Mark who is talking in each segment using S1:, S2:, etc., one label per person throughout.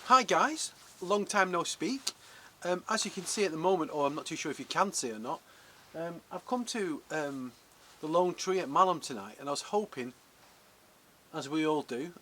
S1: Hi guys, long time no speak. As you can see at the moment, or I'm not too sure if you can see or not, I've come to the lone tree at Malham tonight, and I was hoping, as we all do,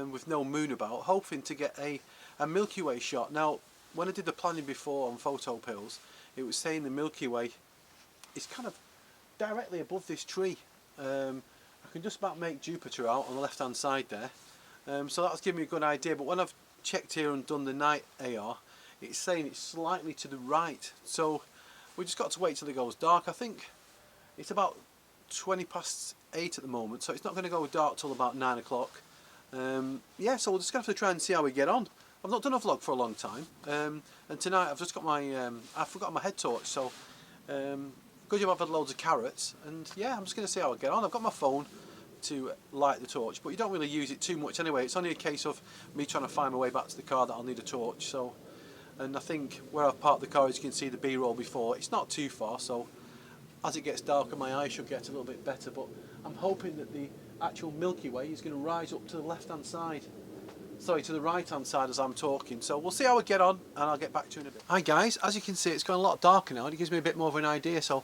S1: with no moon about, hoping to get a Milky Way shot. Now, when I did the planning before on photo pills, it was saying the Milky Way is kind of directly above this tree. I can just about make Jupiter out on the left hand side there, so that was giving me a good idea. But when I've checked here and done the night AR, it's saying it's slightly to the right, so we just got to wait till it goes dark. I think it's about 20 past 8 at the moment, so it's not going to go dark till about 9 o'clock. Yeah, so we're just going to have to try and see how we get on. I've not done a vlog for a long time, and tonight I've just got my I've forgotten my head torch, so good job I've had loads of carrots, and yeah, I'm just going to see how I get on. I've got my phone to light the torch, but you don't really use it too much anyway. It's only a case of me trying to find my way back to the car that I'll need a torch. So, and I think where I've parked the car, as you can see the B-roll before, it's not too far, so as it gets darker my eyes should get a little bit better. But I'm hoping that the actual Milky Way is going to rise up to the left hand side, sorry, to the right hand side as I'm talking. So we'll see how we get on, and I'll get back to you in a bit. Hi guys, as you can see it's gone a lot darker now, and it gives me a bit more of an idea. So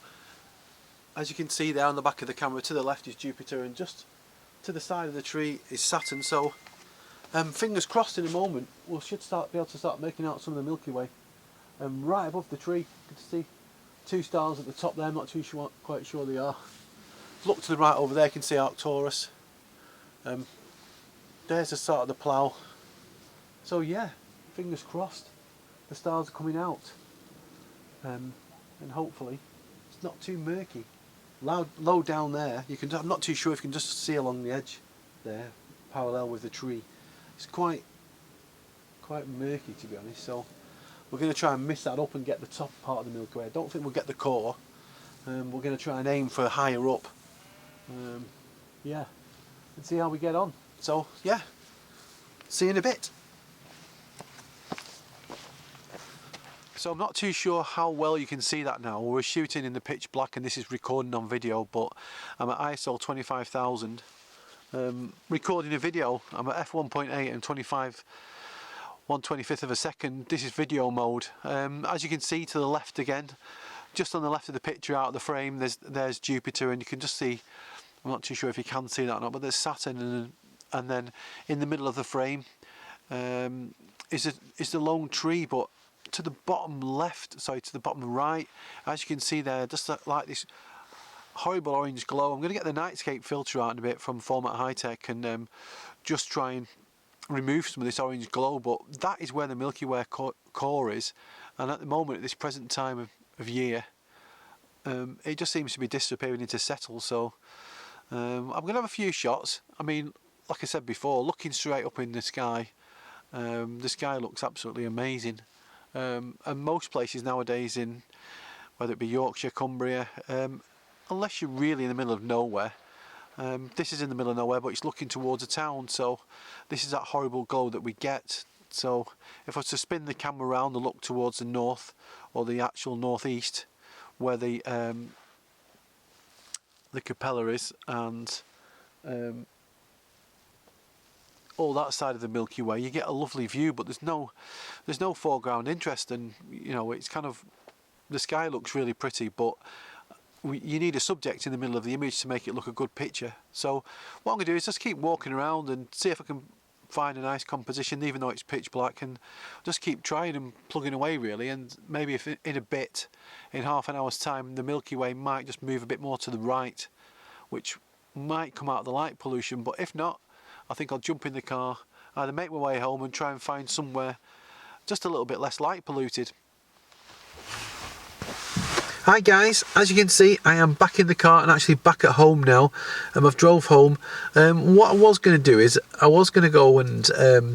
S1: as you can see there on the back of the camera, to the left is Jupiter, and just to the side of the tree is Saturn. So fingers crossed, in a moment we should be able to start making out some of the Milky Way. Right above the tree, you can see two stars at the top there. I'm not quite sure they are. Look to the right over there, you can see Arcturus. There's the start of the plough. So yeah, fingers crossed the stars are coming out, and hopefully it's not too murky. Low down there, you can. I'm not too sure if you can just see along the edge there, parallel with the tree. It's quite murky, to be honest. So we're going to try and miss that up and get the top part of the Milky Way. I don't think we'll get the core. We're going to try and aim for higher up. Yeah, and see how we get on. So yeah, see you in a bit. So I'm not too sure how well you can see that now. We're shooting in the pitch black, and this is recording on video, but I'm at ISO 25,000. Recording a video, I'm at f1.8 and 1/25th of a second. This is video mode. As you can see to the left again, just on the left of the picture out of the frame, there's Jupiter, and you can just see, I'm not too sure if you can see that or not, but there's Saturn, and then in the middle of the frame is the lone tree, but to the bottom left, sorry, to the bottom right, as you can see there, just like this horrible orange glow. I'm going to get the nightscape filter out in a bit from Format High Tech, and just try and remove some of this orange glow. But that is where the Milky Way core is, and at the moment, at this present time of year, it just seems to be disappearing into settle. So I'm going to have a few shots. I mean, like I said before, looking straight up in the sky looks absolutely amazing. And most places nowadays, in whether it be Yorkshire, Cumbria, unless you're really in the middle of nowhere, this is in the middle of nowhere, but it's looking towards a town, so this is that horrible glow that we get. So if I was to spin the camera around and look towards the north, or the actual northeast, where the capella is, and all that side of the Milky Way, you get a lovely view, but there's no foreground interest, and you know, it's kind of, the sky looks really pretty, but you need a subject in the middle of the image to make it look a good picture. So what I'm going to do is just keep walking around and see if I can find a nice composition, even though it's pitch black, and just keep trying and plugging away really. And maybe if in a bit, in half an hour's time, the Milky Way might just move a bit more to the right, which might come out of the light pollution. But if not, I think I'll jump in the car, either make my way home and try and find somewhere just a little bit less light polluted. Hi guys, as you can see, I am back in the car and actually back at home now. I've drove home. What I was going to do is, I was going to go and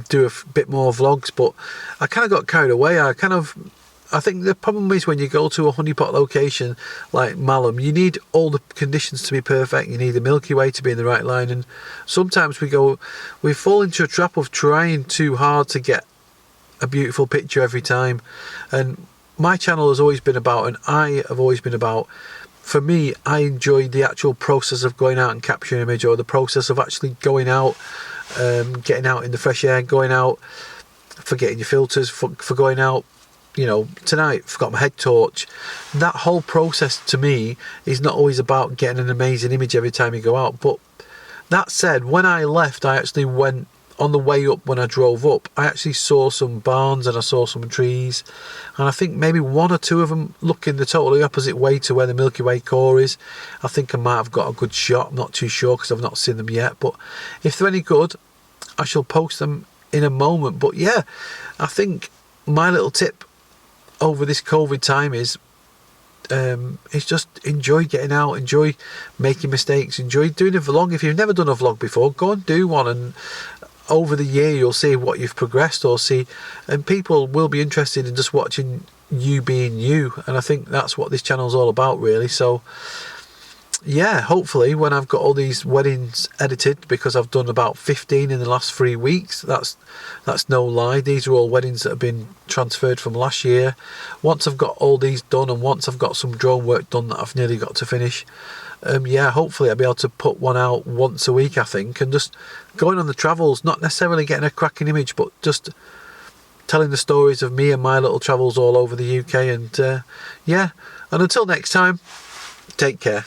S1: do a bit more vlogs, but I kind of got carried away. I think the problem is, when you go to a honeypot location like Malham, you need all the conditions to be perfect. You need the Milky Way to be in the right line, and sometimes we fall into a trap of trying too hard to get a beautiful picture every time. And my channel has always been about, and I have always been about, for me, I enjoy the actual process of going out and capturing an image, or the process of actually going out, getting out in the fresh air, going out,
S2: forgetting your filters, for going out, you know, tonight, forgot my head torch. That whole process to me is not always about getting an amazing image every time you go out. But that said, when I left, I actually went, on the way up, when I drove up, I actually saw some barns and I saw some trees, and I think maybe one or two of them looking the totally opposite way to where the Milky Way core is. I think I might have got a good shot, I'm not too sure because I've not seen them yet, but if they're any good, I shall post them in a moment. But yeah, I think my little tip over this COVID time is just enjoy getting out, enjoy making mistakes, enjoy doing a vlog. If you've never done a vlog before, go and do one, and over the year you'll see what you've progressed or see, and people will be interested in just watching you being you, and I think that's what this channel's all about, really. So yeah, hopefully when I've got all these weddings edited, because I've done about 15 in the last 3 weeks, that's no lie, these are all weddings that have been transferred from last year. Once I've got all these done, and once I've got some drone work done that I've nearly got to finish, yeah, hopefully I'll be able to put one out once a week, I think, and just going on the travels, not necessarily getting a cracking image, but just telling the stories of me and my little travels all over the UK. And yeah, and until next time, take care.